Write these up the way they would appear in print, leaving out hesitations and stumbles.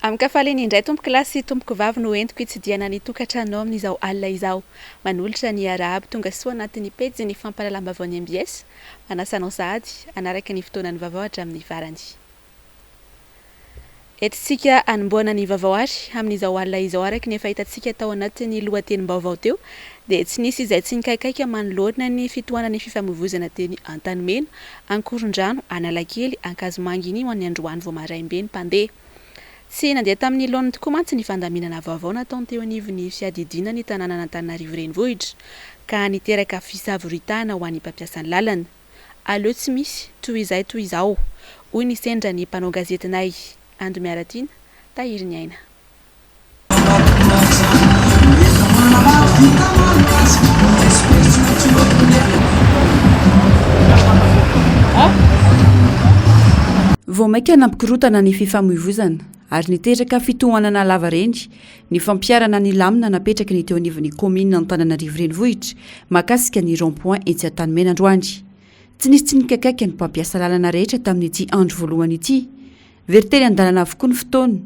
Amkafaliny indray tompoko lasy tompoko vavy no entiko hitsidiana ny tokantranao amin'izao alina izao. Manolotra ny arahaba tonga soa anatin'ny pejy ny fampalalam-bavao ny MBS. Manasanao sahady anaraka ny fotoana ny vaovao hatramin'ny farany. Etisika anomboana ny vaovao ary amin'izao alina izao araka ny fahitantsika tao anatin'ny lohatenim-baovao teo dia tsy nisy izay tsy nikaikaika manoloana ny fitohanan'ny fifamoivoizana teny Antanimena, Ankorondrano, Analakely, Ankazomanginy ho an'ny Androany Voamaraimbe ny mpandeha. Tsy nandeha tamin'ny laoniny tokoa mantsy ny fandaminana vaovao nataony teo anivon'ny fiadidina ny tanàna Antananarivo renivohitra ka niteraka fisavoritana ho an'ny mpampiasany lalana. Aleo tsy misy toy izao hoy ny sendra ny mpanao gazetinay Ando Miaratina Tahiry ny aina. Vao maika nampikorotana ny fifamoivoizana ary niteraka fitohanana lavareny ny fampiarana ny lamina napetraka ny teo anivon'ny komina Antananarivo renivohitra mahakasika ny rond-point etsy Antanimena androany. Tsy nisy tsy nikakaiky ny mpampiasa lalana rehetra tamin'ity andro voalohany ity. Veriteny andalana avokoa ny fotoana,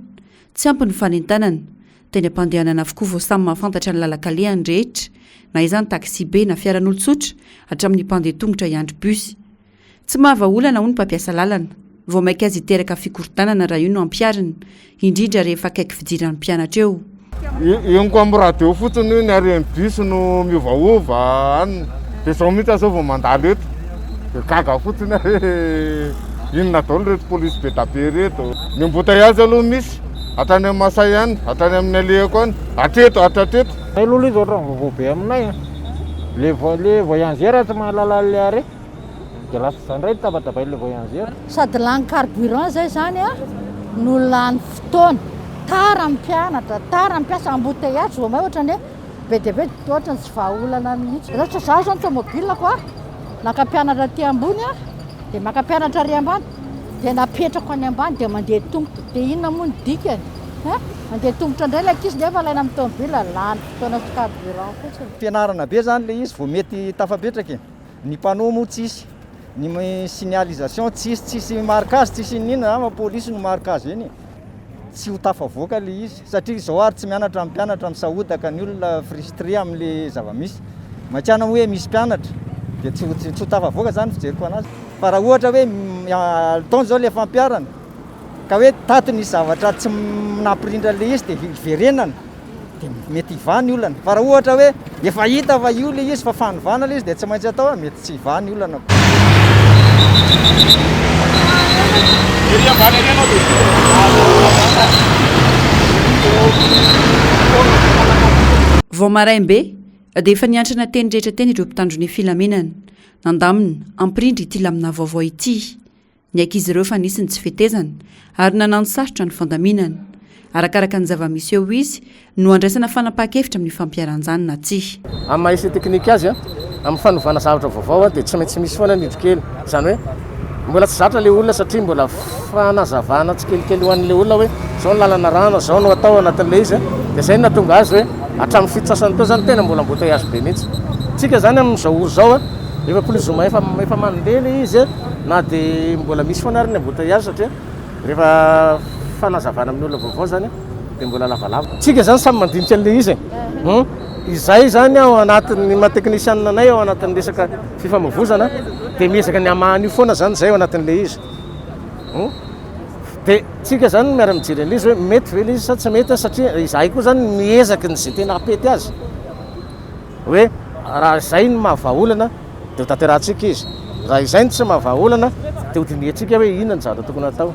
tsy ampy ny fanentanana, teny ampandehanana avokoa vao samy mahafantatra ny lalan-kalehany rehetra, na izany taxi be na fiaran'olon-tsotra hatramin'ny mpandeha tongotra iandry busy. Tsy mahavaolana hoy ny mpampiasa lalana. Vao maika azy hiteraka fikorotanana raha io no ampiarina, indrindra rehefa akaiky fidiran'ny mpianatra eo. Ionko amin'ny radio fotsiny ny areny bus no miovaova any, dia izao mihitsy zao vao mandalo eto. Dia gaga fotsiny inona daholo reto polisy be tabe reto. Ny embouteillage aloha misy, hatrany amin'ny Masay any, hatrany amin'ny alehako any, hatreto. Aloha izy ohatran'ny vaovao be aminay. Le voyageur tsy mahalala le arrêt. Dia lasa izany tabatabahy le voyageur. Sady lany carburant zay zany no lany fotoana. Tara amin'ny mpianatra, tara mampiasa embouteillage vao may ohatrany be dia be ohatrany tsy vahaolana mihitsy. Ohatra zaho zany tomobilako naka mpianatra aty ambony dia maka mpianatra ary ambany dia napetrako any ambany dia mandeha tongotra. Dia inona moa ny dikany? Mandeha tongotra indray ilay ankizy nefa ilaina amin'ny tomobila lany fotoana sy carburant fotsiny. Fianarana be zany le izy vao mety tafapetraka. Ny panneau moa tsisy, ny signalisation tsisy marquage, tsisy ninona ama polisy no marquage eny. Tsy ho tafavoaka le izy satria izao ary tsy mianatra amin'ny mpianatra misahodaka ny olona frustré amin'le zava-misy. Matsiana hoe misy mpianatra dia tsy ho tafavoaka zany fijeriko anazy. Fa raha ohatra hoe taona zao le fampiarana ka hoe tato ny zavatra tsy nampirindra le izy dia verenana dia mety hiva ny olana. Fa raha ohatra hoe efa hita fa io le izy fa fanovana le izy dia tsy maintsy atao mety tsy hiva ny olana. Voamaraimbe dia efa niantrana teny rehetra teny ireo mpitandro ny filamenana. Nandamina ampirindry ity lamina vaovao ity. Ny ankizy ireo fa nisy ny tsy fetezana ary nanano sarotra ny fandaminana. Arakaraka ny zava-misy eo izy no andraisana fanapahan-kevitra amin'ny fampiaran-jany na tsia. Amin'ny mahisy teknika azy amin'ny fanovana zavatra vaovao dia tsy maintsy misy foana nidro kely. Izany hoe mbola tsy zatra le olona satria mbola fanazavana tsikelikely ho an'le olona hoe zao ny lalana rano, zao no atao anatin'le izy. Dia izay natonga azy hoe hatramin'ny fitsasany teo zany tena mbola embouteillage be mihitsy. Tsika zany amin'izao oro zao efa plus ou moins efa mandeha le izy na dia mbola misy foana ary ny embouteillage satria rehefa fanazavana amin'ny olona vaovao zany dia mbola lavalava. Tsika zany samy mandinika an'le izy. Izay zany ao anatin'ny maha-teknisianina anay ao anatin'ny resaka fifamoivoizana dia miezaka ny amahany io foana zany zay ao anatin'le izy. Dia tsika zany miara-mijery an'le izy hoe mety ve le izy sa tsy mety satria izahay koa zany miezaka n'izay tena apety azy. Hoe raha izay ny mahavaolana dia ho tanterahantsika izy. Raha izay ny tsy mahavaolana dia ho dinihantsika hoe inona ny zavatra tokony atao.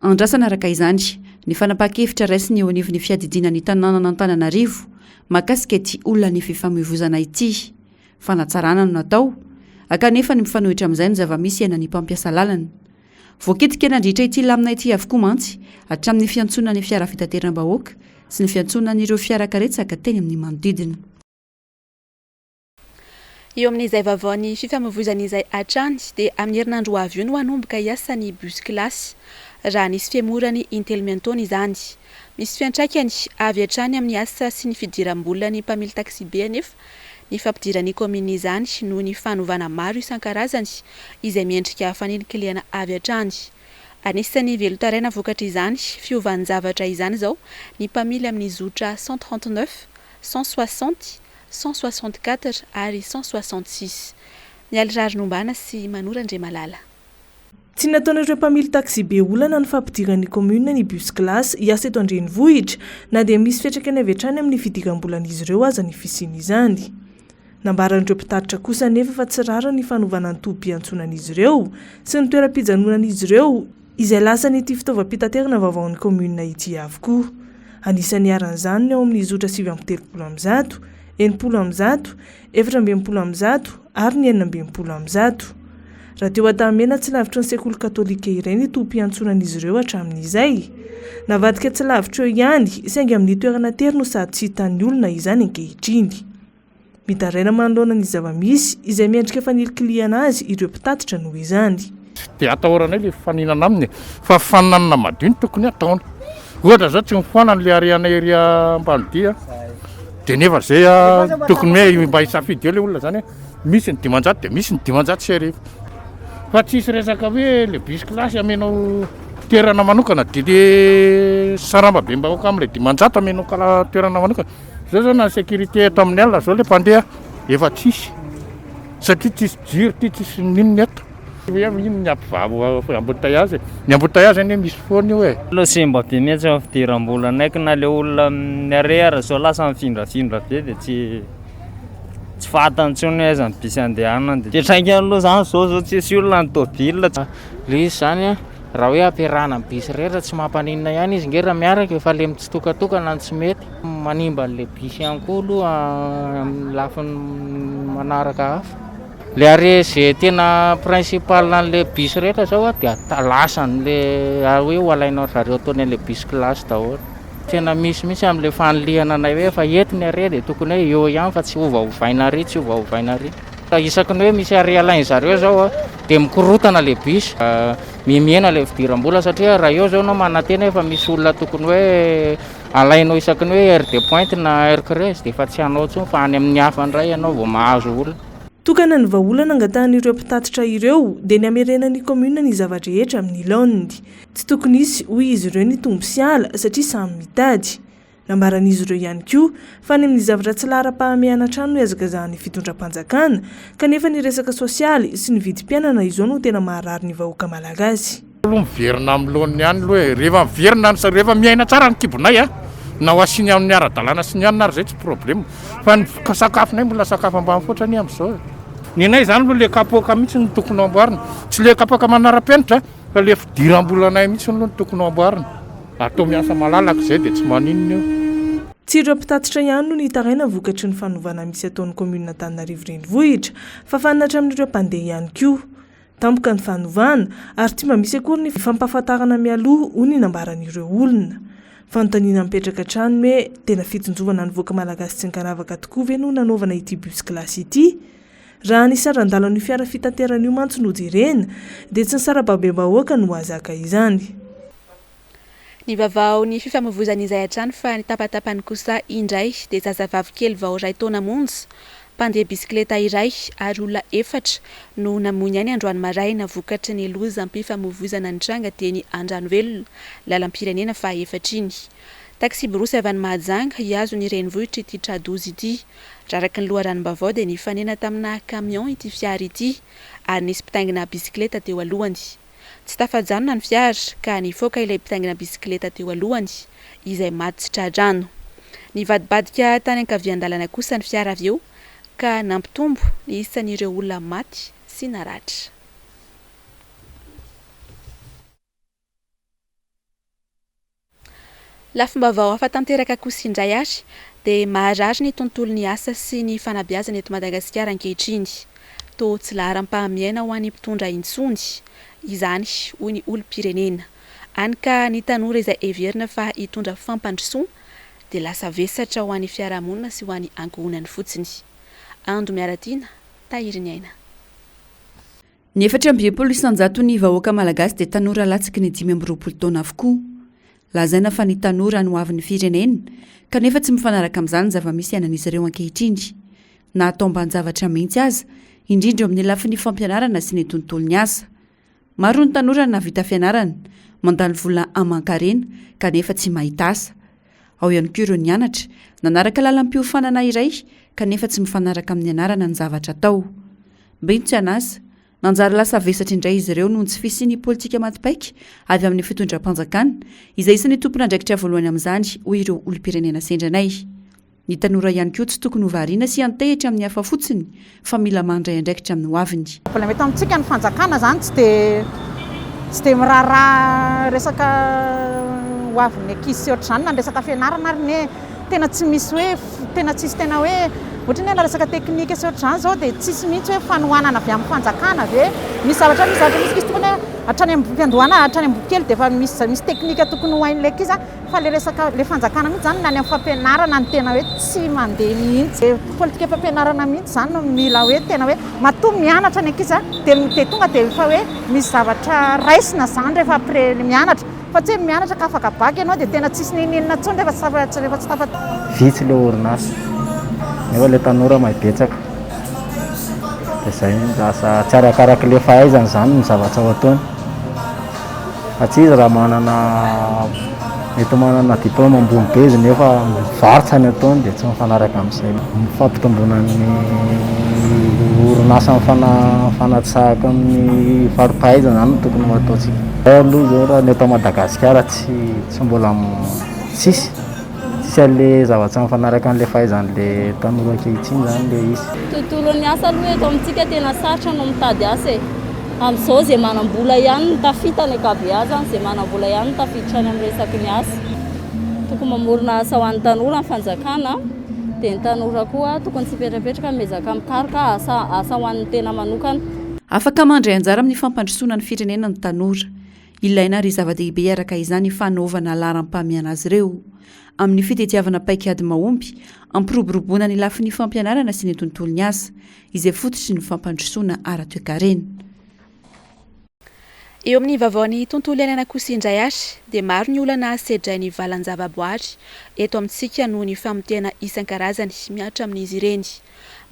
Andrasana araka izany ny fanapahan-kevitra raisiny eo anivon'ny fiadidina ny tanàna Antananarivo mahakasika ity olona ny fifamoivoizana ity. Fanatsarana no natao akanefa ny mifanohitra amin'izay ny zava-misy iaina ny mpampiasa lalana. Voakitika nandritra ity lamina ity avokoa mantsy hatramin'ny fiantsonana ny fiara fitateram-bahoaka sy ny fiantsonan'ireo fiarakaretsaka teny amin'ny manodidina. Eo amin'izay vaovao ny fifamoivoizana izay hatrany dia amin'ny herinandro avy io no hanomboka hiasa ny bus classe raha nisy fiamorany intelo miantaona izany. Misy fiantraikany avy hatrany amin'ny asa sy ny fidiram-bola ny mpamily taxi be anefa ny fampidirany komina izany noho ny fanovana maro isan-karazany izay miendrika fanilin-kiliana avy hatrany. Anisan'ny velotaraina vokatra izany fiovan'ny-javatra izany zao ny mpamily amin'ny zotra 139, 160, 164 ary 166. Mialirary nombana sy Manorandre Malala. Tsy nataon'ireo mpamily taxi be olana ny fampidiran'ny commune ny bus classe hiasa eto an-drenivohitra na dia misy fiatraikany avy hatrany amin'ny fidiram-bolan'izy ireo aza ny fisiany izany. Nambaran'ireo mpitatitra kosa nefa fa tsy rara ny fanovana ny tobi-antsonan'izy ireo sy ny toeram-pijanonan'izy ireo izay lasa n'ity fitaovam-pitaterana vaovaon'ny commune ity avokoa. Anisan'ny aran'izany ny ao amin'ny zotra 730 80 480 ary ny 480. Raha teo Antanomena tsy lavitra ny sekoly katolika iray ny tobi-antsonan'izy ireo hatramin'izay. Navadika tsy lavitra eo ihany saingy amin'ny toerana tery no sady tsy hitan'ny olona izany ankehitriny. Mitaraina manoloana ny zava-misy izay miendrika fanilikiliana azy ireo mpitatitra noho izany. Dia atahoranay le faninana aminy fa fananana madio tokony ataona. Ohatra zao tsy mifoana le ariana ery ambanidia dia nefa zay tokony hoe mba hisafidy eo le olona zany misy ny 500 dia misy ny 500 sy arivo. Fa tsisy resaka hoe le bus classe amenao toerana manokana dia saramba be mbahoaka amin'ilay 500 amenao toerana manokana. Zao zao na sécurité eto amin'ny alina zao le mpandeha efa tsisy satria tsisy jiro tsisy ninona eto. Hoe ino ny ampivavo embouteillage. Ny embouteillage anie misy foana io e. Lo semba be mihitsy amin'ny fidiram-bola naiky na le olona amin'ny arrière zao lasa mifindrafindra be dia tsy fantany tsony aiza ny bisy andehanana. Dia traika aloha zany zao tsisy olona ny tôbila. Le izy zany raha hoe ampiarahana amin'ny bisy rehetra tsy mampaninona ihany izy ngera miaraka efa le mitsitokatokana tsy mety manimba le bisy ihany koa aloha amin'ny lafiny manaraka hafa. Le are zay tena principal n'le bus rehetra zao dia lasany le hoe ho alainao zareo ataony le bus classe daholo. Tena misy amin'le fanilihana anay hoe efa ety ny are dia tokony hoe eo ihany fa tsy ovaovaina ary tsy ovaovaina ary. Isaky ny hoe misy are alainy zareo zao dia mikorotana le bus mihamiana le fidiram-bola satria raha eo zao anao manantena efa misy olona tokony hoe alainao isaky ny hoe heure de pointe na heure creuse dia efa tsy anao tsony fa any amin'ny hafa indray ianao vao mahazo olona. Tokana ny vahaolana angatan'ireo mpitatitra ireo dia ny amerenan'ny commune ny zava-drehetra amin'ny laoniny. Tsy tokony isy hoy izy ireo ny tombo sy ala satria samy mitady. Nambaran'izy ireo ihany koa fa ny amin'ny zavatra tsy lara-pahamehana trano no iazakazahan'ny fitondram-panjakana kanefa ny resaka sosialy sy ny vidim-piainana izao no tena maharary ny vahoaka malagasy. Miverina amin'ny laoniny ihany aloha rehefa miverina rehefa miaina tsara ny kibonay na ho asiny amin'ny ara-dalàna sy ny anina ary zay tsy problème fa ny sakafonay mbola sakafo ambany fotrany amin'izao. Ny anay zany aloha le kapoaka mihitsy no tokony amboarina tsy le kapoaka manara-penitra fa le fidiram-bolanay mihitsy no tokony amboarina. Atao miasa malalaka izay dia tsy maninona eo. Tsy ireo mpitatitra ihany no nitaraina vokatry ny fanovana misy ataon'ny commune Antananarivo renivohitra fa fanatra amin'ireo mpandeha ihany koa. Tampoka ny fanovana ary tsy mba misy akory ny fampahafantarana mialoha hoy ny nambaran'ireo olona. Fanontaniana mipetraka hatrany hoe tena fitsinjovana ny voaka malagasy tsy nikaravaka tokoa ve no nanaovana ity bus classe ity. Raha ny saran-dalan'ny fiara fitaterana io mantsy no jerena dia tsy ny sarababem-bahoaka no azaka izany. Ny vaovao ny fifamoivoizana izay hatrany fa ny tapatapany kosa indray dia zazavavy kely vao iray taona monja mpandeha bisikileta iray ary olona 4 no namoy any androany maraina vokatry ny loza am-pifamoivoizana ny tranga teny Andranovelona lalam-pirenena fa 4 iny. Taxi Borosy avy any Mahajanga hiazo ny renivohitra ity Tradozy ity. Raraky ny loharanom-baovao dia nifanena tamina camion ity fiara ity ary nisy mpitaingina bisikileta teo alohany. Tsy tafajanona ny fiara ka nifoaka ilay mpitaingina bisikileta teo alohany izay maty sy tradrano. Nivadibadika tany ankavian-dalana kosa ny fiara avy eo ka nampitombo ny isan'ireo olona maty sy naratra. Lafim-baovao hafa tanteraka kosa indray ary dia maharary ny tontolon'ny asa sy ny fanabeazana eto Madagasikara ankehitriny. Toa tsy laharam-pahamiaina ho an'ny mpitondra intsony izany hoy ny olom-pirenena. Any ka ny tanora izay heverina fa hitondra fampandrosoana dia lasa vesatra ho an'ny fiarahamonina sy ho an'ny ankohonany fotsiny. Ando miaratiana, Tahiriny Aina. Ny 420 ny vahoaka malagasy dia tanora latsaka ny 520 taona avokoa. Lazaina fa ny tanora no avin'ny firenena kanefa tsy mifanaraka amin'izany zava-misy ainan'izy ireo ankehitriny. Na atao mban-javatra mihitsy aza, indrindra amin'ny lafin'ny fampianarana sy ny tontolon'ny asa. Maro ny tanora navita fianarana, mandany vola aman-karena kanefa tsy mahita asa. Ao ihany koa ireo nianatra, nanaraka lalam-piofanana iray kanefa tsy mifanaraka amin'ny anarana ny zavatra atao. Bentso anasa, nanjary lasa vesatra indray izy ireo noho ny tsy fisian'ny politika matipaika avy amin'ny fitondram-panjakana, izay isan'ny tompon'andraikitra voalohany amin'izany hoy ireo olom-pirenena sendranay. Ny tanora ihany koa tsy tokony hovariana sy antehitra amin'ny hafa fotsiny, fa mila mandray andraikitra amin'ny hoaviny. Problème eto amintsika ny fanjakana zany tsy dia miraharaha resaka hoaviny ankizy sy ohatr'izany na ny resaka fianarana ary ny tena tsy misy hoe tena tsisy tena hoe ohatrany hoe resaka teknika sy ohatr'izany zao dia tsisy mihitsy hoe fanohanana avy amin'ny fanjakana ave misy zavatra misy izy tokony hatrany amin'ny mpiandohana hatrany amin'ny bokely dia efa misy teknika tokony ho hain'ilay ankizy fa le resaka le fanjakana mihitsy zany na ny amin'ny fampianarana ny tena hoe tsy mandeha mihitsy politika fampianarana mihitsy zany no mila hoe tena hoe matoa mianatra ny ankizy dia tonga dia efa hoe misy zavatra raisina zany rehefa après mianatra fa tsy hoe mianatra ka afaka baky ianao dia tena tsisy ninina intsony rehefa tsy tafata vitsy le orinasa nefa le tanora mahibetsaka dia zay lasa tsy arakaraka le fahaizany zany ny zavatra ao ataony fa tsy izy raha mety manana diplôma ambony be izy nefa mivarotra ny ataony dia tsy mifanaraka amin'izay mifampitomboana ny orinasa mifanatsahaka amin'ny fari-pahaizana zany no tokony ho ataontsika. Aloha zao raha ny eto Madagasikara tsy mbola tsisy an'le zavatra mifanaraka an'le fahaizan'le tanora ankehitriny zany le izy. Tontolon'ny asa aloha eto amintsika tena sarotra no mitady asa amin'izao izay manam-bola ihany no tafita ny ankabeazany, izay manam-bola ihany no tafiditra any amin'ny resaky ny asa. Tokony mamorona asa ho an'ny tanora ny fanjakana dia ny tanora koa tokony tsy hipetrapetraka miezaka mikaroka asa ho an'ny tena manokana. Afaka mandray anjara amin'ny fampandrosoana ny firenena ny tanora. Ilaina ry zava-dehibe araka izany fanaovana laharam-pahamehana azy ireo amin'ny fitetiavana paikady mahomby, ampiroboroboana ny lafin'ny fampianarana sy ny tontolon'ny asa izay fototry ny fampandrosoana ara-toekarena. Eo amin'ny vaovaon'ny tontolo iainana kosa indray ary dia maro ny olana sedray ny valan-javaboary eto amintsika noho ny famotehana isan-karazany miatra amin'izy ireny.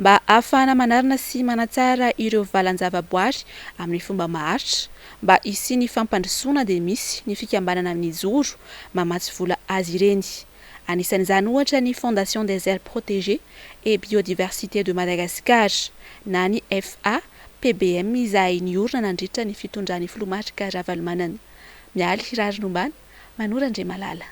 Mba ahafahana manarina sy manatsara ireo valan-javaboary amin'ny fomba maharitra, mba hisian'ny fampandrosoana dia misy ny fikambanana amin'ny joro mamatsy vola azy ireny. Anisan'izany ohatra ny Fondation des Aires Protégées et Biodiversité de Madagascar na ny FAPBM izay niorina nandritra ny fitondran'ny filomatrika Ravalomanana. Mialy Rary Nombana, Manorandre Malala.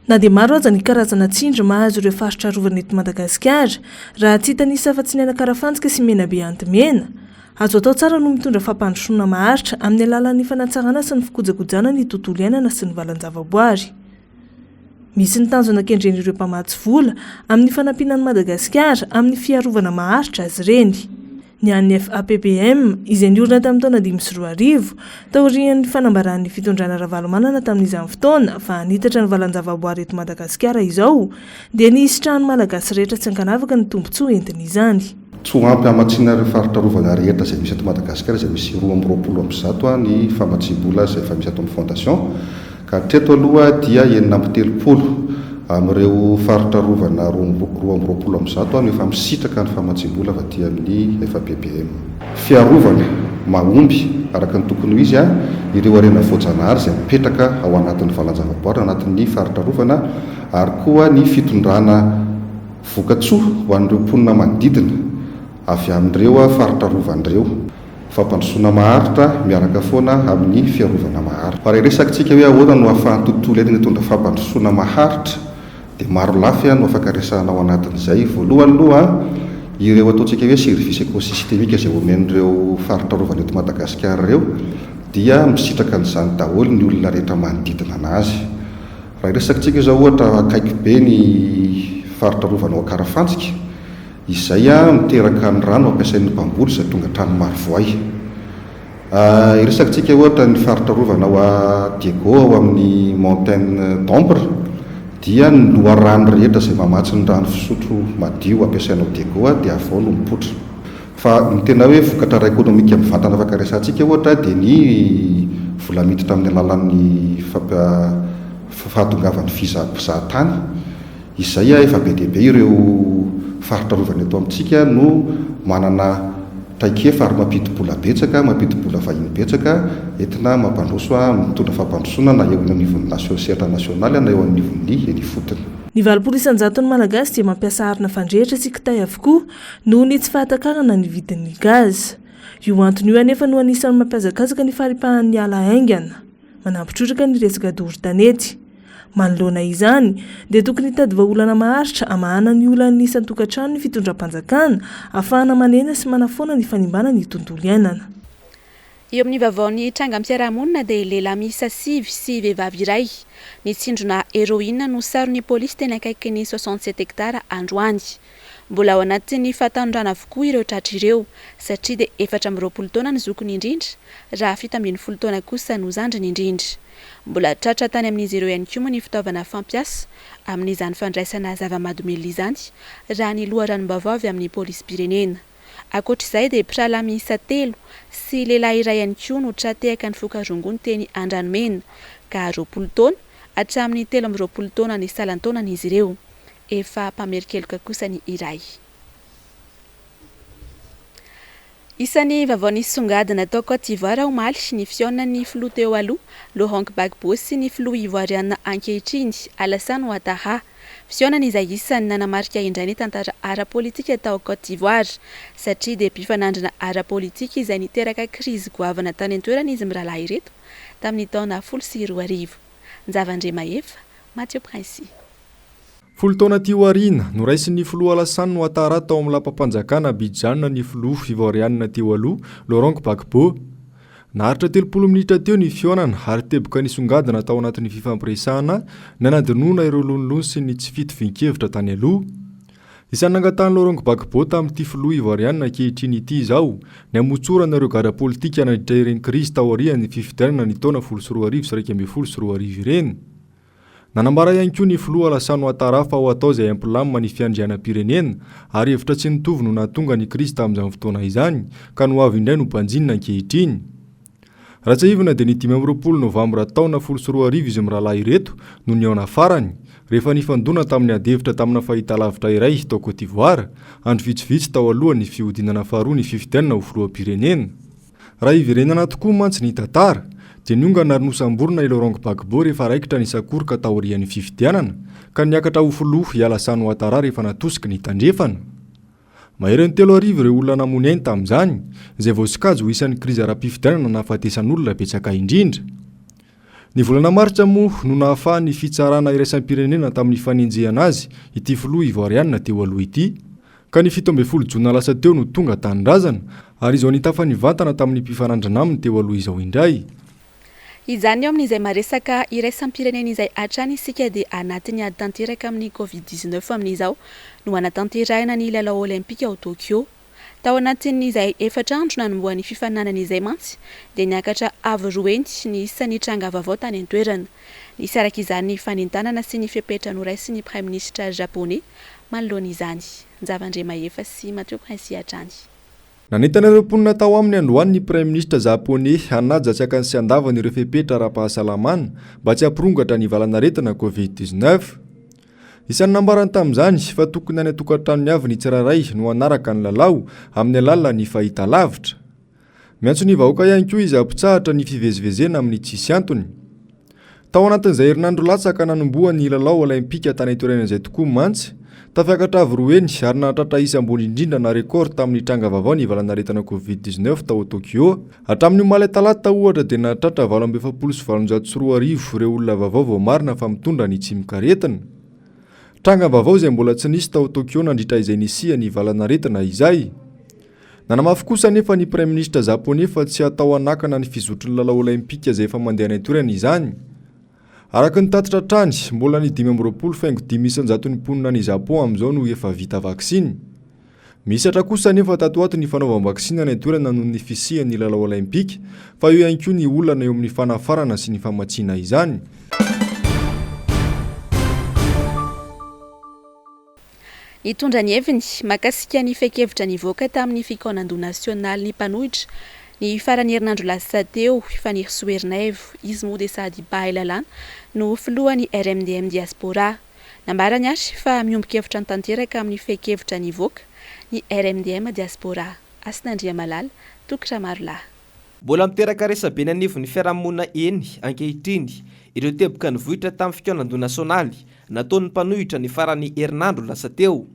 Na dia maro aza ny karazana tsindry mahazo ireo faritra rovana eto Madagasikara raha tsy hitanisa fa tsy nena karafantsika sy menabe antimena. Azo atao tsara no mitondra fampandrosoana maharitra amin'ny alalan'ny fanatsarana sy ny fikojakojana ny tontolo iainana sy ny valan-javaboary. Misy ny tanjona kendren'ireo mpamatsy vola amin'ny fanampinan'ny Madagasikara amin'ny fiarovana maharitra azy ireny. Ny an'ny FAPBM izay niorina tamin'ny taona 2010 taorian'ny fanambaran'ny fitondrana Ravalomanana tamin'izany fotoana fa hanitatra ny valan-javaboary eto Madagasikara izao dia nisitrahany malagasy rehetra tsy ankanavaka ny tombontsoa entin'izany. Tsy ampy hamatsiana ireo faritra rovana rehetra izay misy eto Madagasikara izay misy 220 ny famatsiam-bola izay efa misy ato amin'ny fondation ka hatreto aloha dia 930 amin'ireo faritra rovana 220 no efa misitraka ny famatsiam-bola avy amin'ny FAPBM. Fiarovana mahomby araka ny tokony ho izy ireo arena voajanahary izay mipetraka ao anatin'ny valan-javaboary anatin'ny faritra rovana ary koa ny fitondrana vokatsoa ho an'ireo mponina manodidina avy amin'ireo faritra rovan'ireo. Fampandrosoana maharitra miaraka foana amin'ny fiarovana maharitra. Fa resakantsika hoe ahoana no ahafahan'ny tontolo iainana mitondra fampandrosoana maharitra dia maro lafy no afaka resahana ao anatin'izay. Voalohany aloha ireo ataontsika hoe service écosystémique izay omen'ireo faritra rovana eto Madagasikara ireo dia misitraka n'izany daholo ny olona rehetra manodidina anazy. Raha resakantsika izao ohatra akaiky be ny faritra rovana ao Karafantsika, izay miteraka ny rano ampiasain'ny mpamboly izay tonga trano Marivoay. Resakantsika ohatra ny faritra rovana ao Diego ao amin'ny Montagne d'Ombre dia ny loharano rehetra izay mamatsy ny rano fisotro madio ampiasainao Diego dia avao no mipoitra. Fa ny tena hoe vokatra ara-ekônomika amin'ny vatana afaka resantsika ohatra dia ny vola miditra amin'ny alalan'ny fahatongavan'ny mpizahatany izay efa be dia be ireo faritra rovana eto amintsika no manana taikefa ary mampidi-bola betsaka mampidi-bola vahiny betsaka entina mampandroso mitondra fampandrosona na eo anivon'ny sehatra nasionaly na eo anivon'ny elifotony. Ny valopolo isan-jato ny malagasy dia mampiasa arina fandrehitra sy kitay avokoa noho ny tsy fahatakarana ny vidin'ny gaz. Io antony io anefa no anisan'ny mampiazakazaka ny faripahan'ny ala haingana manampitrotraka ny resaka doro-tanety. Manoloana izany dia tokony hitady vahaolana maharitra amahana ny olana isan'ny tokantrano ny fitondram-panjakana ahafahana manena sy manafoana ny fanimbana ny tontolo iainana. Eo amin'ny vaovaon'ny tranga am-piarahamonina dia lehilahy miisa 5 sy vehivavy iray nitsindrona héroïne no saron'ny polisy teny akaiky ny 67 hektara androany. Mbola ao anatin'ny fahatanjana avokoa ireo tratra ireo satria dia 420 taona ny zokony indrindra raha 70 taona kosa no zandriny indrindra. Mbola tratra tany amin'izy ireo ihany koa ny fitaovana fampiasa amin'izany fandraisana zava-mahadomely izany raha ny loharanom-baovao avy amin'ny polisy-pirenena. Ankoatr'izay dia mpirahalahy miisa 3 sy lehilahy iray ihany koa no tratehaka ny fokarongony teny Andranomena ka 20 taona hatramin'ny 13 taona ny salan-taonan'izy ireo. Efa mpamerikeloka kosa ny iray. Isan'ny vaovao songadina tao Côte d'Ivoire omaly ny fihaonan'ny filoha teo aloha Laurent Gbagbo sy ny filoha ivoiriana ankehitriny Alassane Ouattara. Fihaonana izay isan'ny nanamarika indray ny tantara ara-politika tao Côte d'Ivoire satria dia mpifanandrina ara-politika izay niteraka krizy goavana tany an-toerana izy mirahalahy ireto tamin'ny taona 2020. Nzavandre Mahefa, Mathieu Princy. Folo taona tio aoriana no raisin'ny filoha Alassane Ouattara tao amin'ny lampam-panjakana Abidjan ny filoha ivoiriana teo aloha Laurent Gbagbo. Naharitra 30 minitra teo ny fihaonana ary teboka nisongadina tao anatin'ny fifampiresahana nanadinoana ireo lonilony sy ny tsy fito vinkevitra tany aloha. Isan'ny nangatany Laurent Gbagbo tamin'ity filoha ivoiriana ankehitriny ity izao ny hamotsorana ireo gara politika nandritra ireny krizy tao aorian'ny fifidianana ny taona 2022 ireny. Nanambara ihany koa ny filoha Alassane Ouattara fa ho atao izay ampilamina ny fiandrianam-pirenena ary hevitra tsy nitovy no nahatonga ny krizy tamin'izany fotoana izany ka no avy indray no mpanjinina ankehitriny. Ratsahivana dia ny 20 novambra taona 2020 izy mirahalahy ireto no nihaona farany rehefa nifandona tamin'ny adevitra tamina fahitalavitra iray tao Côte d'Ivoire andro vitsivitsy tao alohan'ny fihodinana faharoa ny fifidianana ho filoham-pirenena. Raha iverenana tokoa mantsy ny tantara dia niongana ary nosamborina i Laurent Gbagbo rehefa raikitra nisakoroka tao aorian'ny fifidianana ka niakatra ho filoha i Alassane Ouattara rehefa natosika ny tandrefana. Mahery ny 3 arivo ireo olona namony ainy tamin'izany izay voasikajo ho isan'ny krizy ara-pifidianana nahafatesan'olona betsaka indrindra. Ny volana martsa moa no nahafahan'ny fitsarana iraisam-pirenena tamin'ny fanenjehana azy ity filoha ivoiriana teo aloha ity ka ny 17 jona lasa teo no tonga tanindrazana ary izao nitafany vantana tamin'ny mpifanandrana aminy teo aloha izao indray. Izany eo amin'izay maresaka iraisam-pirenena izay hatrany isika dia anatin'ny ady tanteraka amin'ny Covid-19 amin'izao no anatanterahina ny lalao olimpika ao Tokyo. Tao anatin'izay 4 andro nanomboan'ny fifaninanana izay mantsy dia niakatra avy roenty ny isan'ny tranga vaovao tany an-toerana. Nisy araka izany ny fanentanana sy ny fepetra noraisy ny Prime Ministre japonais manoloana izany. Nzavandre Mahefa sy Mathieu Princy hatrany. Nanentana ireo mponina tao aminy androany ny Prime Ministre japonais hanaja tsy akany sy andavany ireo fepetra ara-pahasalamana mba tsy hampirongatra ny valanaretina Covid-19. Isan'ny nambarany tamin'izany fa tokony any atokantranony avy ny tsiraray no anaraka ny lalao amin'ny alalan'ny fahitalavitra. Miantso ny vahoaka ihany koa izy ampitsahatra ny fivezivezena amin'ny tsisy antony. Tao anatin'izay herinandro latsaka nanomboan'ny lalao olimpika tany an-toerana izay tokoa mantsy tafiakatra avy roeny ary nahatratra isa ambony indrindra na rekord tamin'ny tranga vaovao ny valanaretina Covid-19 tao Tokyo. Hatramin'ny omaly talata ohatra dia nahatratra 8,703 ireo olona vaovao vao marina fa mitondra ny tsy mikaretina. Tranga vaovao izay mbola tsy nisy tao Tokyo nandritra izay nisia ny valanaretina izay. Nanamafy kosa nefa ny Prime Ministre japonais fa tsy atao anakana ny fizotry ny lalao olimpika izay efa mandeha any an-toerana izany. Araka ny tatitra trany, mbola ny 5,5 mponina ny Japon amin'izao no efa vita vaksiny. Misy hatra kosa nefa tatoato ny fanaovam-vaksiny any an-toerana noho ny fisian'ny lalao olimpika fa eo ihany koa ny olana eo amin'ny fanafarana sy ny famatsiana izany. Nitondra ny heviny makasika ny feikevitra nivoaka tamin'ny fikaonan-doha nasionaly ny mpanohitra ny farany herinandro lasa teo Fanny Soernaivo izy moa dia sady Bahelalana no filohan'ny RMDM diaspora. Nambarany ary fa miombon-kevitra ny tanteraka amin'ny feikevitra nivoaka ny RMDM diaspora. Asinandria Malala, Tokotry Marolahy. Mbola miteraka resabe ny anivon'ny fiarahamonina eny ankehitriny ireo teboka ny vohitra tamin'ny fikaonan-doha nasionaly nataon'ny mpanohitra ny farany herinandro lasa teo.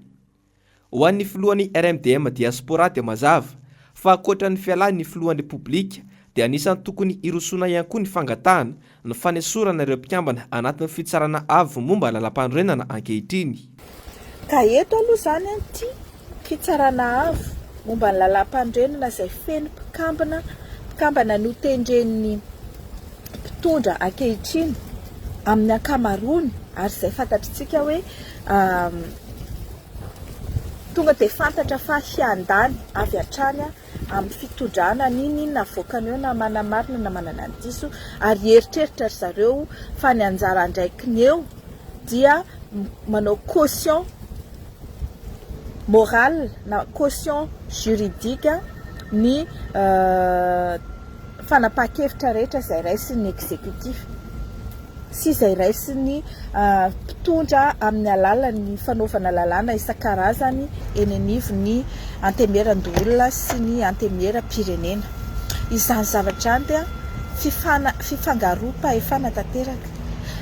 Ho an'ny filohan'ny RMDM diaspora dia mazava fa ankoatra ny fialan'ny filohan'ny repoblika dia anisany tokony irosona ihany koa ny fangatahana ny fanesorana ireo mpikambana anatin'ny fitsarana avo momba lalam-panorenana ankehitriny. Ka eto aloha zany ty fitsarana avo momba ny lalam-panorenana izay feno mpikambana no tendren'ny mpitondra ankehitriny amin'ny ankamaroany ary izay fantatritsika hoe tonga dia fantatra fa hiandany avy hatrany amin'ny fitondrana ninona voakany eo na manamarina na manana ny diso ary eritreritra ry zareo fa ny anjara andraikiny eo dia manao caution morale na caution juridique ny fanapahan-kevitra rehetra izay raisin'ny exécutif sy izay raisin'ny mpitondra amin'ny alalan'ny fanaovana lalàna isan-karazany eny anivon'ny antemeran-dolona sy ny antemeram-pirenena. Izany zavatra any dia fifangaroam-pahefana tanteraka.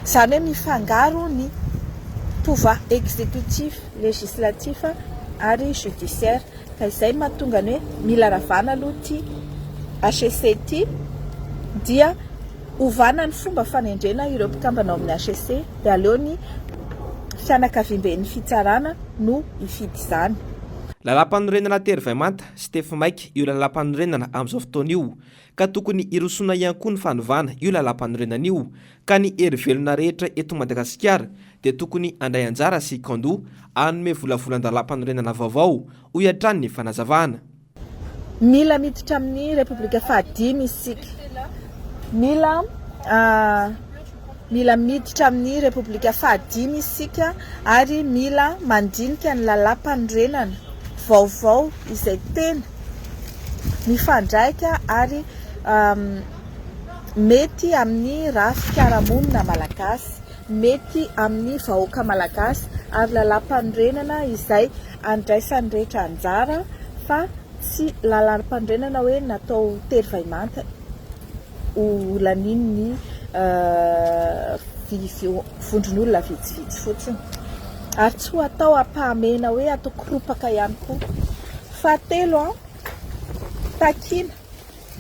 Izany hoe mifangaro ny pouvoir exécutif, législatif ary judiciaire. Ka izay mahatonga ny hoe mila ravana aloha ty HCC ty dia ovana ny fomba fanendrena ireo mpikambana ao amin'ny HCC dia aleony fianakaviam-ben'ny fitsarana no ifidy izany. Lalam-panorenana Teryvaimanta sy Tefimaiky io lalam-panorenana amin'izao fotoana io ka tokony irosona ihany koa ny fanovana io lalam-panorenana io ka ny hery velona rehetra eto Madagasikara dia tokony andray anjara sy kandoa anome volavolan-dalam-panorenana vaovao ho hiatrany ny fanazavana. Mila miditra amin'ny Repoblika fahadimy isika. Mila miditra amin'ny Repoblika fahadimy isika ary mila mandinika ny lalam-panorenana vaovao izay tena mifandraika ary mety amin'ny raha fiarahamonina malagasy, mety amin'ny vahoaka malagasy ary lalam-panorenana izay andraisan'ny rehetra anjara fa tsy lalam-panorenana hoe natao Teryvaimanta ho lanin'ny vondron'olona vitsivitsy fotsiny ary tsy ho atao ampahamena hoe atao koropaka ihany koa. Fahatelo takina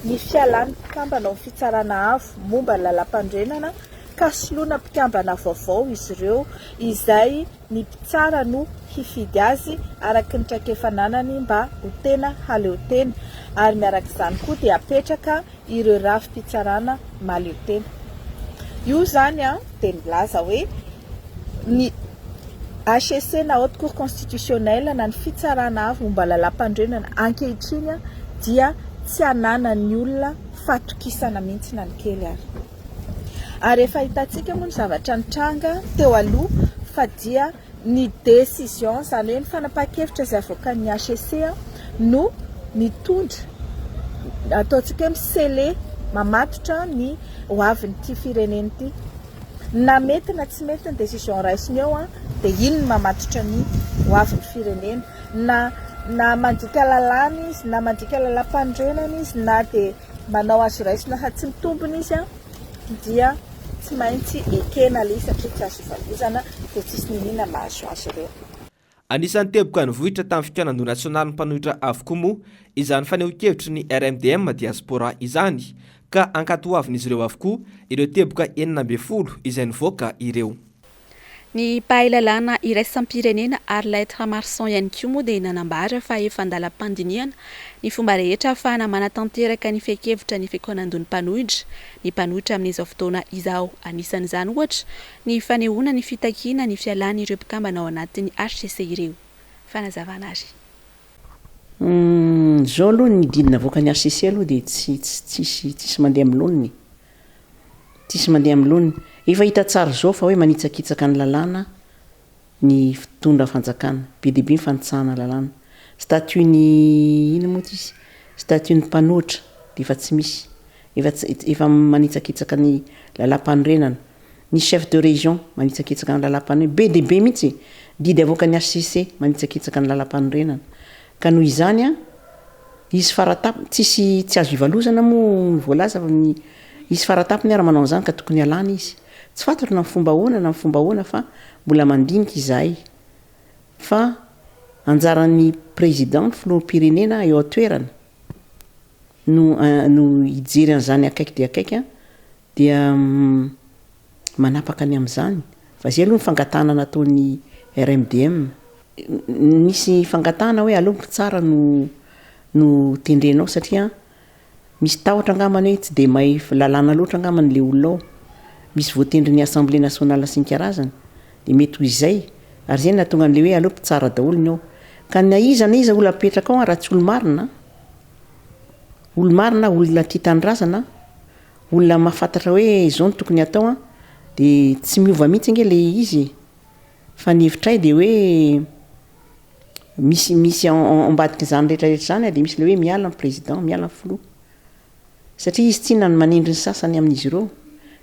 ny fialan'ny mpikambana ao amin'ny fitsarana avo momba ny lalam-panorenana ka soloina mpikambana vaovao izy ireo izay ny mpitsara no hifidy azy araka ny traikefananany mba ho tena haleo tena ary miaraka izany koa dia apetraka ireo rafi-pitsarana maleo tena. Io zany dia milaza hoe ny HCC na Haute Cour constitutionnelle na ny fitsarana avo momba lalam-panorenana ankehitriny dia tsy ananan'ny olona fatokisana mihitsy na ny kely ary. Ary efa hitantsika moa ny zavatra nitranga teo aloha fa dia ny décision izany hoe ny fanapahan-kevitra izay avoakan'ny HCC no mitondra ataontsika hoe misele mamatotra ny hoavin'ity firenena ity. Na mety na tsy mety ny décision raisiny eo dia iny no mamatotra ny hoavin'ny firenena na mandika lalàna izy na mandika lalam-panorenana izy na dia manao azy raisina fa tsy mitombona izy dia tsy maintsy ekena ilay satria tsy azo ivalozana dia tsisy ninina mahazo azy ireo. Anisan'ny teboka ny vohitra tamin'ny fikaonan-doha nasionaly mpanohitra avokoa moa izany faneho-kevitry ny RMDM diaspora izany ka ankatoavin'izy ireo avokoa ireo teboka 9 izay nivoaka ireo. Ny mpahay-lalàna iraisam-pirenena ary Lettre Marsan ihany koa moa dia nanambara fa efa andalam-pandiniana ny fomba rehetra ahafahana manatanteraka ny fehi-kevitra ny fikaonan-doha ny mpanohitra. Ny mpanohitra amin'izao fotoana izao anisan'izany ohatra ny fanehoana ny fitakiana ny fialana ireo mpikambana ao anatin'ny HCC ireo. Fanazavana azy. Zao aloha ny didina avoaka ny HCC aloha dia tsisy mandeha amin'ny loniny. Tsisy mandeha amin'ny loniny. Efa hita tsara zao fa hoe manitsakitsaka ny lalàna ny fitondra fanjakana be dia be ny fanitsahana lalàna. Statut-ny ino moa izy? Statut-ny mpanohitra dia efa tsy misy. Efa manitsakitsaka ny lalam-panorenana. Ny chef de région manitsakitsaka ny lalam-panorenana be dia be mihitsy didy avoaka ny HCC manitsakitsaka ny lalam-panorenana. Ka noho izany izy faratapy tsisy tsy azo ivalozana moa voalaza ny izy faratapy ara manao zany ka tokony alana izy tsy fantatro na fomba hoana na fomba hoana fa mbola mandinika izahay fa anjaran'ny président filoham-pirenena eo atoerana no ijery an'izany akaiky dia akaiky dia manapaka ny amin'izany fa zay aloha ny fangatana nataon'ny RMDM misy fangatana hoe aloha tsara no tendrenao satria misy tahotra angamany hoe tsy dia mahay lalàna loatra angamany le olona ao misy voatendry ny assemblée nationale sy ny karazany dia mety ho izay ary zay natonga an'le hoe aloha tsara daholo ny ao ka na iza olona apetraka ao raha tsy olo-marina olona tia tanindrazana olona mahafantatra hoe izao no tokony atao dia tsy miova mihitsy nge le izy fa ny hevitray dia hoe misy ambadika izany rehetrarehetra zany dia misy le hoe miala ny président miala ny filoha satria izy tsy nany manendry ny sasany amin'izy ireo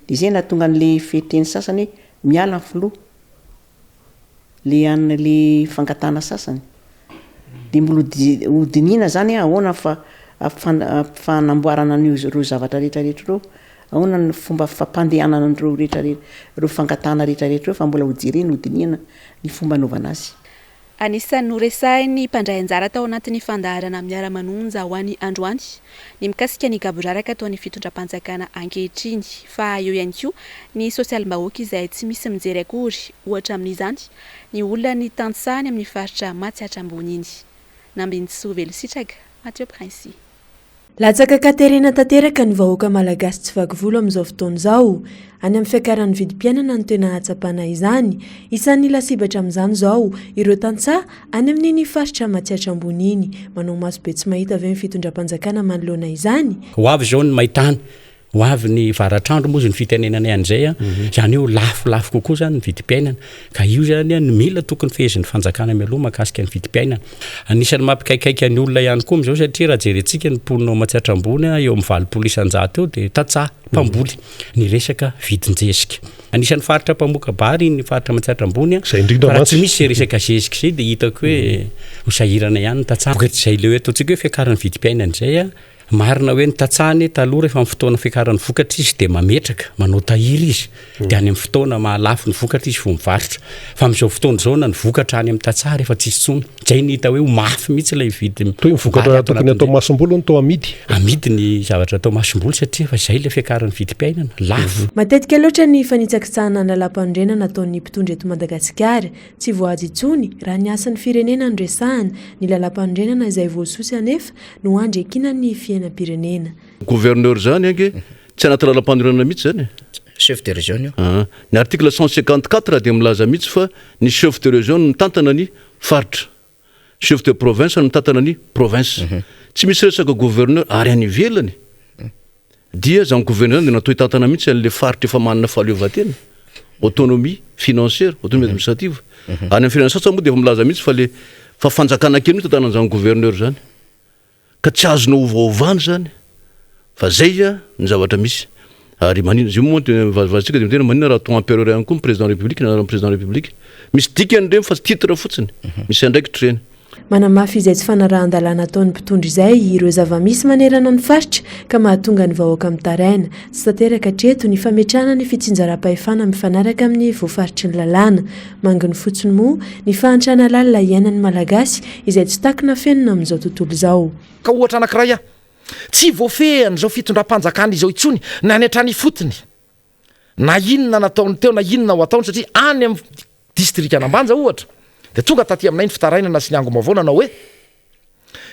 dia zay natonga an'le feteny sasany hoe miala ny filoha le an'le fangatana sasany dia mbola hodinina zany ahoana fanamboarana ireo zavatra rehetrarehetra ireo ahoana ny fomba fampandehanana an'ireo rehetrarehetra ireo fangatana rehetrarehetra ireo fa mbola hojerena hodinina ny fomba anaovana azy. Anisan'ny noresahiny mpandray anjara tao anatin'ny fandaharana miara-manonja ho an'ny androany ny mikasika ny gaboraraka tao ny fitondram-panjakana ankehitriny fa eo ihany koa ny sosialim-bahoaka izay tsy misy mijery akory ohatra amin'izany ny olona ny tantsany amin'ny faritra Matsiatra ambony iny. Nambinitsoa Velositraka, Mathieu Prince. Latsaka Katerina tanteraka ny vahoaka malagasy tsy vaky-volo amin'izao fotoana izao any amin'ny fiakaran'ny vidim-piainana no tena hatsapana izany isan'ny lasibatra amin'izany izao ireo tantsaha any amin'iny faritra Matsiatra ambony iny manao maso be tsy mahita avy amin'ny fitondram-panjakana manoloana izany ho avy zao ny mahitany ho avy ny varatrandro moa izy ny fitenenana an'izay zany eo lafolafo kokoa zany ny vidim-piainana ka io zany ny mila tokony fehezin'ny fanjakana mialoha mahakasika ny vidim-piainana anisan'ny mampikaikaiky ny olona ihany koa am'izao satria raha jerentsika ny mponina ao Matsiatra ambony eo amin'ny valopolo isan-jato eo dia tantsaha mpamboly ny resaka vidin-jesika anisan'ny faritra mpamoaka bary ny faritra Matsiatra ambony raha tsy misy resaka zezika zay dia hitako hoe ho sahirana ihany ny tantsaha zay le hoe ataontsika hoe fiakaran'ny vidim-piainana zay marina hoe ny tantsahany taloha rehefa amin'ny fotoana fiakaran'ny vokatra izy dia mametraka manao tahiry izy dia any amin'ny fotoana mahalafo ny vokatra izy vao mivarotra fa amin'izao fotoana izao na ny vokatra any amin'ny tantsaha rehefa tsisy tsony zay ny hita hoe mafy mihitsy ilay vidy toy ny vokatra tokony atao masom-bolo no tao amidy ny zavatra atao masom-bolo satria fa izay ilay fiakaran'ny vidim-piainana lafo matetika loatra ny fanitsakitsahana ny lalam-pandrenana nataon'ny mpitondra eto Madagasikara tsy voahaja intsony raha ny asan'ny firenena andresahana ny lalam-pandrenana izay voasosy anefa no andrekinan'ny pirenena gouverneur zany ange tsy anaty lalam-pandrenana mihitsy zany chef de région io ny article 154 dia milaza mihitsy fa ny chef de région no mitantana ny faritra chef de province no mitantana ny province tsy misy resaka gouverneur ary any ivelany dia zany gouverneur dia natao hitantana mihitsy an'le faritra efa manana fahaleovan-tena autonomie financière autonomie administrative any amin'ny firenena sasany moa dia efa milaza mihitsy fa le fa fanjakana kely mihitsy tantanan'izany gouverneur zany ka tsy azonao ovaovany zany fa zay ny zavatra misy ary manina zio moa vazitsika dia tena manina raha ton empereur ihany koa ny président république na président république misy dikany reny fa titre fotsiny misy andraikitra reny manamafy izay tsy fanarahan-dalàna ataon'ny mpitondra izay ireo zava-misy manerana ny faritra ka mahatonga ny vahoaka mitaraina sy tanteraka hatreto ny fametrahana ny fitsinjaram-pahefana mifanaraka amin'ny voafaritry ny lalàna manginy fotsiny moa ny fahantrana lalina iainan'ny malagasy izay tsy takina fenina amin'izao tontolo izao ka ohatra anankiray tsy voafehan'izao fitondram-panjakana izao intsony na ny hatrany fotony na inona nataony teo na inona ho ataony satria any amin'ny distrika anambanja ohatra dia tonga taty aminay ny fitarainana sy ny angomavona na hoe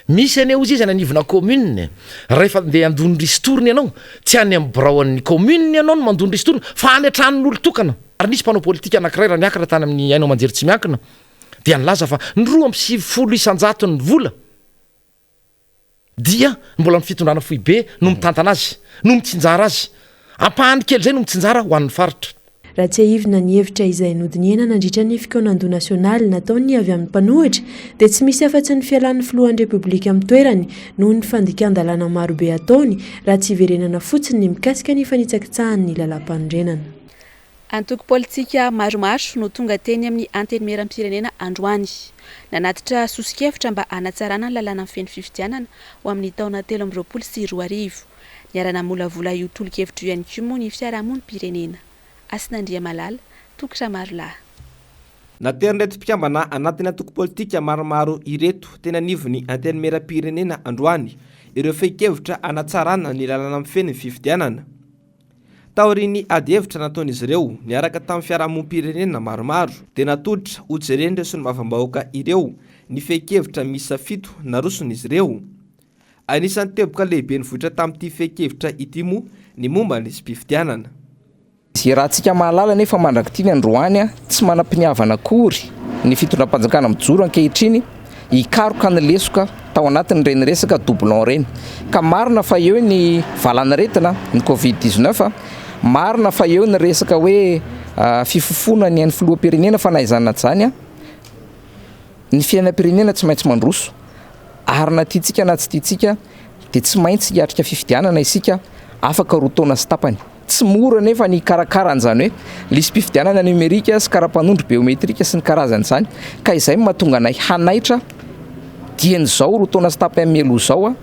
misy ane ozy izy any anivona commune rehefa ndeha andony ristorony ianao tsy any amin'ny braon'ny commune ianao no mandony ristorony fa any antranon'olo tokana ary nisy mpanao politika anankiray raha miakatra tany amin'ny ainao manjery tsy miankina dia nilaza fa ny 250 isan-jato ny vola dia mbola mifitondrana fohy be no mitantana azy no mitsinjara azy ampahany kely zay no mitsinjara ho an'ny faritra raha tsy ahivina ny hevitra izay nodiniana nandritra ny fikaonando nasionaly nataony avy amin'ny mpanohitra dia tsy misy afa-tsy ny fialan'ny filohan'ny repoblika amin'ny toerany noho ny fandikan-dalàna marobe ataony raha tsy iverenana fotsiny ny mikasika ny fanitsakitsahany ny lalam-pandrenana Antoko politika maromaro no tonga teny amin'ny antenimieram-pirenena androany. Nanatitra sosikevitra mba hanatsarana ny lalàna amin'ny feno fifidianana ho amin'ny taona 2024. Niarana molavola io tolo-kevitra io ihany koa moa ny fiarahamonim-pirenena. Asinandriamalala, Tokotry Marolahy. Naterindreto mpikambana anatina antoko politika maromaro ireto tena nivony antenimieram-pirenena androany ireo feikevitra hanatsarana ny lalàna amin'ny feno fifidianana. Taoriny ady hevitra nataon'izy ireo niaraka tamin'ny fiarahamonim-pirenena maromaro dia natoditra ho jereny sy ny mavambahoaka ireo ny feikevitra misa 7 naroson'izy ireo. Anisan'ny teboka lehibe nivohitra tamin'ity feikevitra ity moa ny momba ny fifidianana. Izay raha antsika mahalala nefa mandrakity ny androany tsy manam-piniavana akory ny fitondram-panjakana mijoro ankehitriny hikaroka ny lesoka tao anatin'ny reny resaka doublon reny. Ka marina fa eo ny valan'aretina ny Covid-19, marina fa eo ny resaka hoe fifofona ny an'ny filoham-pirenena fa naizana zany ny fiainam-pirenena tsy maintsy mandroso. Ary na tiatsika na tsy tiatsika dia tsy maintsy hiatrika fifidianana isika afaka roa taona sy tapany. Tsy mora nefa ny karakaran'izany hoe lisy mpifidianana numerika sy kara-panondro biometrika sy ny karazan'izany. Ka izay mahatonga anay hanaitra dian'izao roa taona sy tapany amin'ny aloha izao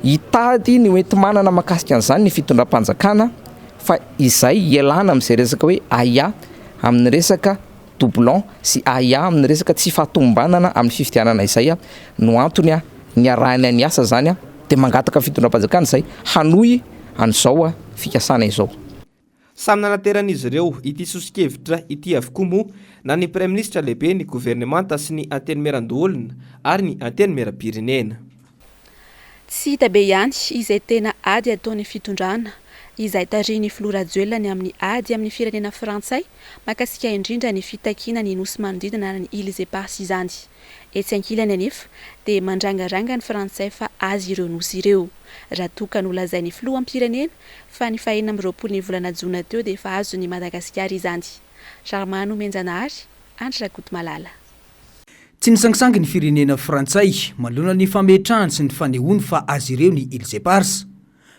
hitady ny hoenti-manana mahakasika an'izany ny fitondram-panjakana fa izay ialana amin'izay resaka hoe AIA amin'ny resaka doublon sy AIA amin'ny resaka tsy fahatombanana amin'ny fifidianana izay no antony ny arahany ny asa zany dia mangataka fitondram-panjakana izay hanohy an'izao fikasana izao. Samy nanateran'izy ireo ity sosikevitra ity avokoa moa na ny Prime Ministre lehibe ny gouvernemanta sy ny antenimieran-doholona ary ny antenimieram-pirenena. Tsy hita be ihany izay tena ady ataony fitondrana izay tariny filoha-rajoelany amin'ny ady amin'ny firenena frantsay makasika indrindra ny fitakiana ny nosy manodidina ny Îles Éparses izany. Etsy ankilany anefa dia mandrangaranga ny frantsay fa azy ireo nosy ireo. Raha toka no lazain'ny filoham-pirenena fa ny 24 ny volana Jona teo dia efa azo ny Madagasikara izany. Charmano Menjanahary, Andry Rakoto Malala. Tsy nisangisangy ny firenena frantsay manoloana ny fametrahany sy ny fanehoany fa azy ireo ny Îles Éparses.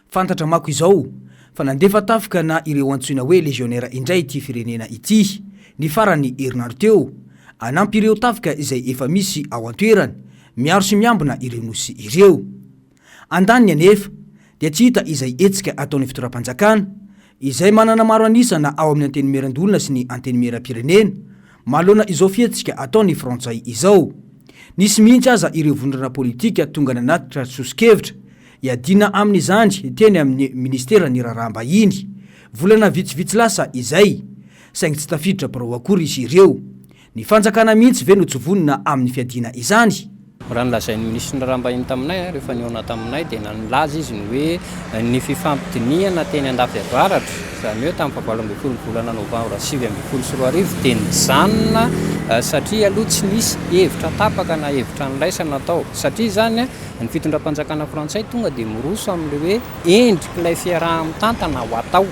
Fantatra mako izao fa nandefa tafika na ireo antsoina hoe légionnaire indray ity firenena ity. Ny farany herinandro teo anampy ireo tafika izay efa misy ao an-toerany miaro sy miambina ireo nosy ireo. Andaniny anefa dia tsy hita izay etsika ataon'ny fitondram-panjakana izay manana maro anisana ao amin'ny antenimieran-dolona sy ny antenimieram-pirenena manoloana izao fihetsika ataon'ny frantsay izao. Nisy mihitsy aza ireo vondrana politika tonga nanatitra sosikevitra iadina amin'izany teny amin'ny ministera ny raharaham-bahiny. Volana vitsivitsy lasa izay saingy tsy tafiditra birao akory izy ireo. Ny fanjakana mihitsy ve no tsovonina amin'ny fiadiana izany. Raha nilazain'ny ministra ny raharaham-bahiny taminay rehefa niona taminay dia nanilaza izy ny hoe ny fifampidiniana teny an-dafiavaratra izany hoe tamin'ny 17 volana novambra 2024 dia nijanona satria aloha tsy nisy hevitra tapaka na hevitra niraisana tao satria zany ny fitondram-panjakana frantsay tonga dia miroso amin'ilay hoe endrik'ilay fiaraha-mitantana ho atao.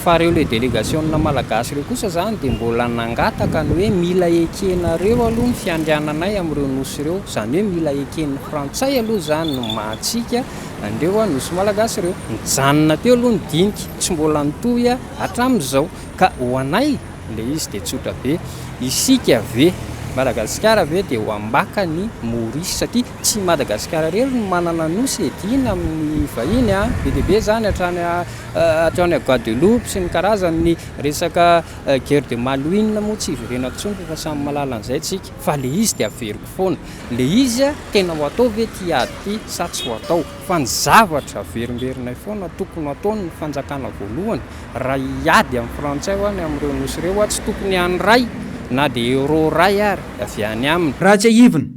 Fa ireo le délégationna malagasy ireo kosa zany dia mbola nangataka ny hoe mila ekenareo aloha ny fiandriananay amin'ireo nosy ireo izany hoe mila eken'ny frantsay aloha zany no mahatsika andreo nosy malagasy ireo. Nijanona teo aloha ny dinika tsy mbola nitohy hatramin'izao ka ho anay le izy dia tsotra be isika ve Madagasikara ve dia ho ambaka ny Maurice satria tsy Madagasikara rery no manana nosy edina amin'ny vahiny be dia be zany hatrany Guadeloupe sy ny karazany resaka guerre de Malouine moa tsy iverena tsongo fa samy malala an'izay tsika fa le izy dia averiko foana. Le izy tena ho atao ve ty ady ty sa tsy ho atao fa ny zavatra averimberinay foana tokony ataony ny fanjakana voalohany raha hiady amin'ny frantsay hoany amin'ireo nosy ireo tsy tokony anyray na dia euro ray ary avy any aminy. Raha tsy ahivina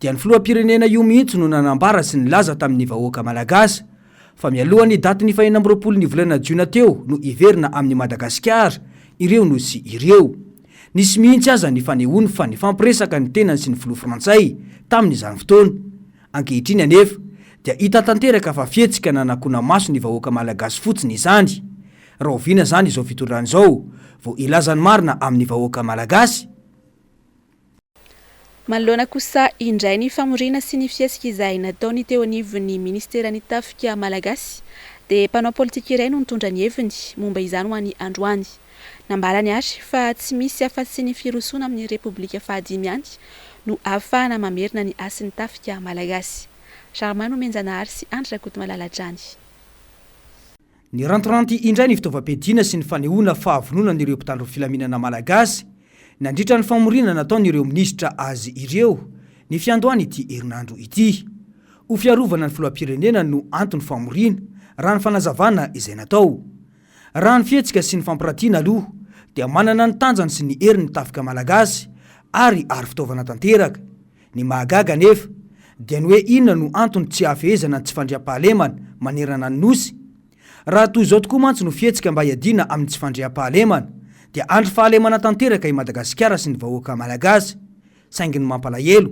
dia ny filoham-pirenena io mihitsy no nanambara sy nilaza tamin'ny vahoaka malagasy fa mialohan'ny daty ny 24 ny volana Jona teo no iverina amin'ny Madagasikara ireo nosy ireo. Nisy mihitsy aza ny fanehoany fa ny fampiresaka ny tenany sy ny filoha frantsay tamin'izany fotoana. Ankehitriny anefa dia hita tanteraka fa fihetsika nanakona maso ny vahoaka malagasy fotsiny izany. Raha oviana zany izao fitondrana izao vao ilazany marina amin'ny vahoaka malagasy. Manoloana kosa indray ny famorina sy ny fiesika izay nataony teo anivon'ny ministeran'ny tafika malagasy dia mpanao politika iray no nitondra ny heviny momba izany ho an'ny androany. nambalany ary fa tsy misy afa-tsy ny firosona amin'ny repoblika fahadimy ihany no ahafahana mamerina ny asin'ny tafika malagasy. Charmano Menjanahary sy Andra Koto Malaladrany. Ny rantoranty indray ny fitaovam-piadiana sy ny fanehoana fahavononan'ireo mpitandro filaminana malagasy nandritra ny famorina nataon'ireo minisitra azy ireo ny fiandohany ity herinandro ity. Ho fiarovana ny filoham-pirenena no antony famorina raha ny fanazavana izay natao. Raha ny fihetsika sy ny fampirantiana aloha dia manana ny tanjany sy ny herin'ny tafika malagasy ary fitaovana tanteraka. Ny mahagaga nefa dia ny hoe inona no antony tsy hafehezana ny tsy fandriam-pahalemana manerana ny nosy. Raha toy izao tokoa mantsy no fihetsika mba hiadiana amin'ny tsy fandriam-pahalemana dia andry fahalemana tanteraka i Madagasikara sy ny vahoaka malagasy. Saingy ny mampalahelo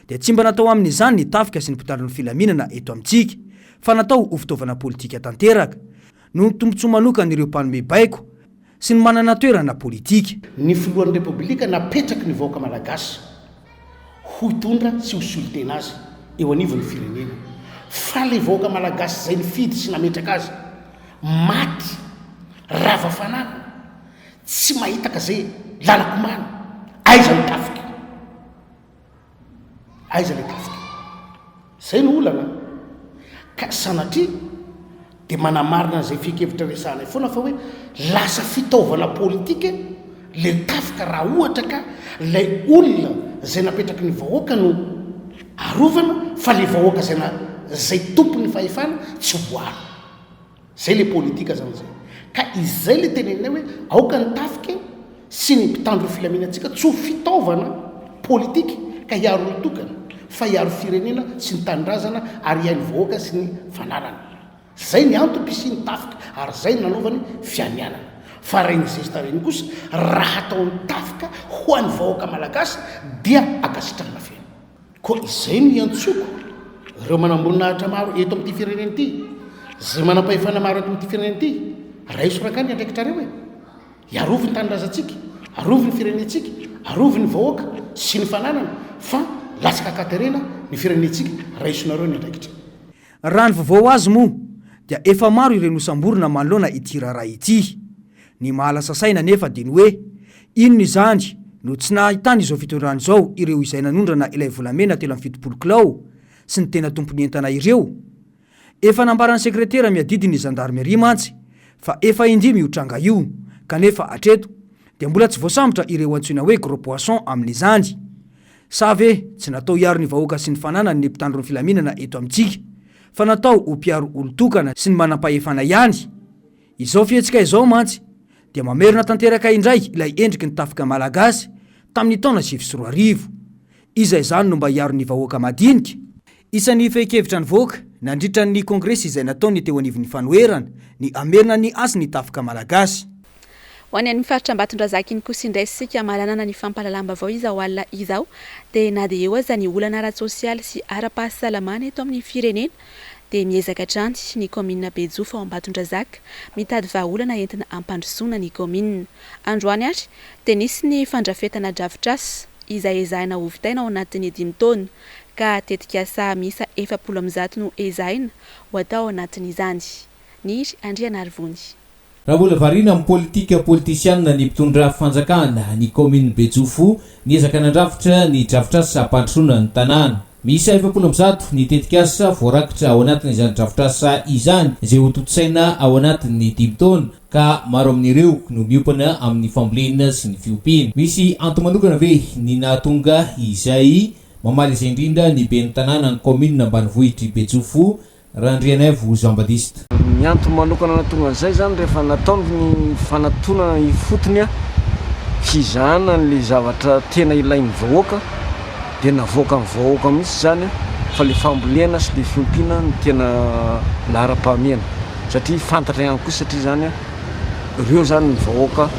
dia tsy mba natao amin'izany ny tafika sy ny mpitandro ny filaminana eto amintsika fa natao ho fitaovana politika tanteraka no tombontsoa manokana ireo mpanome baiko sy ny manana toerana politika. Ny filohan'ny repoblika napetraky ny vahoaka malagasy ho hitondra sy ho solitena azy eo anivon'ny firenena. Fa le vahoaka malagasy zay ny fidy sy nametraka azy maty rava fanako tsy mahitaka zay lalako mana aiza ny tafika, aiza le tafika, zay no olana ka sanatria dia manamarina zay fikevitra resanay foana fa hoe lasa fitaovana politika le tafika raha ohatra ka lay olona zay napetraky ny vahoaka no arovana fa le vahoaka zay tompony fahefana tsy hoany. Zay le politika zany zay. Ka izay le tenenay hoe aoka ny tafika sy ny mpitandro filaminantsika tsy ho fitaovana politika ka hiaro ny tokana fa hiaro firenena sy ny tanindrazana ary ihainy vahoaka sy ny fananana. Zay ny antom-pisi ny tafika ary zay nanaovany fianianana. Fa reny zesta reny kosa raha ataon'ny tafika ho an'ny vahoaka malagasy dia akasitrana fena. Koa izay ny antsoko ireo manamboninahitra maro eto amin'ity firenena ity, zay manam-pahefana maro eto amin'ity firenena ity, raha isorakany andraikitrareo hoe hiarovy ny tanindrazantsika, arovy ny firenentsika, arovy ny vahoaka sy ny fananana fa lasaka akaterena ny firenentsika raha isonareo ny andraikitra. Raha ny vaovao azy moa dia efa maro ireo nosamborona manoloana ity raharaha ity. Ny mahalasa saina nefa dia ny hoe inona izany no tsy nahitany izao fitondrana izao ireo izay nanondrana ilay volamena 7 kilao sy ny tena tompony entana ireo. Efa nambaran'ny sekretera miadidiny gendarmerie mantsy fa efa indimy io tranga io kanefa atreto dia mbola tsy voasambotra ireo antsoina hoe gros poisson amin'izany. Sa ve tsy natao hiaro ny vahoaka sy ny fananany ny mpitandro ny filaminana eto amintsika fa natao ho mpiaro olon-tokana sy ny manam-pahefana ihany. Izao fihetsika izao mantsy dia mamerina tanteraka indray ilay endriky ny tafika malagasy tamin'ny taona 2004. Izay izany no mba hiaro ny vahoaka madinika. Isan'ny fehikevitra ny vahoaka nandritra ny kongresy izay nataony teo anivon'ny fanoherana ny amerina ny asy ny tafika malagasy. Ho any amin'ny faritra Ambatondrazaka iny kosa indray sika mahalanana ny fampalalamba-vao izao alina izao dia na dia eo aza ny olana ara-tsosialy sy ara-pahasalamana eto amin'ny firenena dia miezaka hatrany ny komina Bejoufo ao Ambatondrazaka mitady vahaolana entina ampandrosoana ny komina. Androany ary dia nisy ny fandrafetana drafitrasa izay ezahina ho vitaina ao anatin'ny 5 taona ka tetika saha misa 70 no ezahina ho atao ao anatin'izany. Niry Andriana Arvony. Raha mbola variana amin'ny politika politisianina ny mpitondra fanjakana ny komina Bejoufo niezaka nandrafitra ny drafitrasa ampandrosoana ny tanàna. Misa 70 ny tetikasa voarakitra ao anatin'izany drafitrasa izany izay ho totsaina ao anatin'ny 5 taona ka maro amin'ireo no miopana amin'ny fambolena sy ny fiompiana. Misy antomanokana ve ny nahatonga izay mamaly izay indrindra ny ben'ny tanàna ny komina ambanivohitry Bejoufo raha Andrianaivo Jean Baptiste. Ny antomanokana nahatonga an'izay zany rehefa nataony ny fanatona ifotony fizahana le zavatra tena ilain'ny vahoaka dia navoaka ny vahoaka mihitsy zany fa le fambolena sy le fiompiana ny tena lahara-pahamena satria fantatra ihany koa satria zany ireo zany ny vahoaka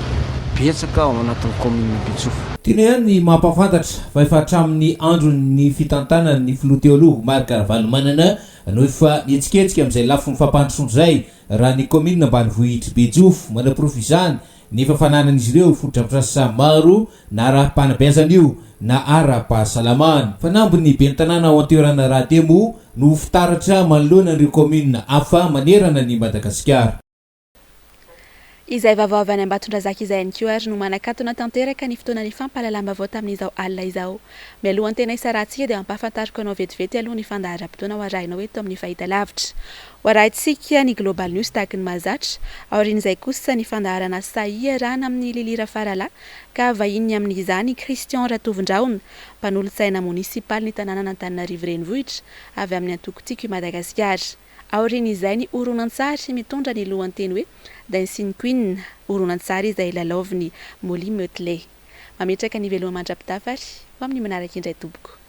betsaka ao anatin'ny komina Bejoufo. Tena ihany ny mampafantatra fa efa hatramin'ny andron'ny fitantanana ny filoha teo aloha Marc Ravalomanana no efa nietsiketsika amin'izay lafiny fampandrosoana izay raha ny komina ambanivohitry Bejoufo manaprofo izany nefa fananan'izy ireo fotodrafitrasa maro na ara-panabeazana io na ara-pahasalamana. Fanambo ny ben'ny tanàna ao an-toerana raha temo no fitaratra manoloana ireo komina hafa manerana ny Madagasikara. izay vaovao any Ambatondrazaka izay ihany koa ary no manakatona tanteraka ny fotoana ny fampalalambavao tamin'izao alina izao. Mialohan'ny tena isarantsika dia mampahafantariko anao vetivety aloha ny fandaharam-potoana ho arahinao eto amin'ny fahita lavitra. Ho arahintsika ny Global News tahaka ny mahazatra, aorian'izay kosa ny fandaharana sahirana amin'ny lilira farala ka vahiny amin'izany Christian Ratovindraona, mpanolontsaina munisipaly ny tanàna n'Antananarivo renivohitra avy amin'ny Antokotiko i Madagasikara. Aorian'izay ny horonan-tsary mitondra ny lohanteny hoe Dancing Queen, horonan-tsary izay lalaovin'ny Molly Mötley. Mametraka ny veloa mandrapitafary ho amin'ny manaraka indray tompoko.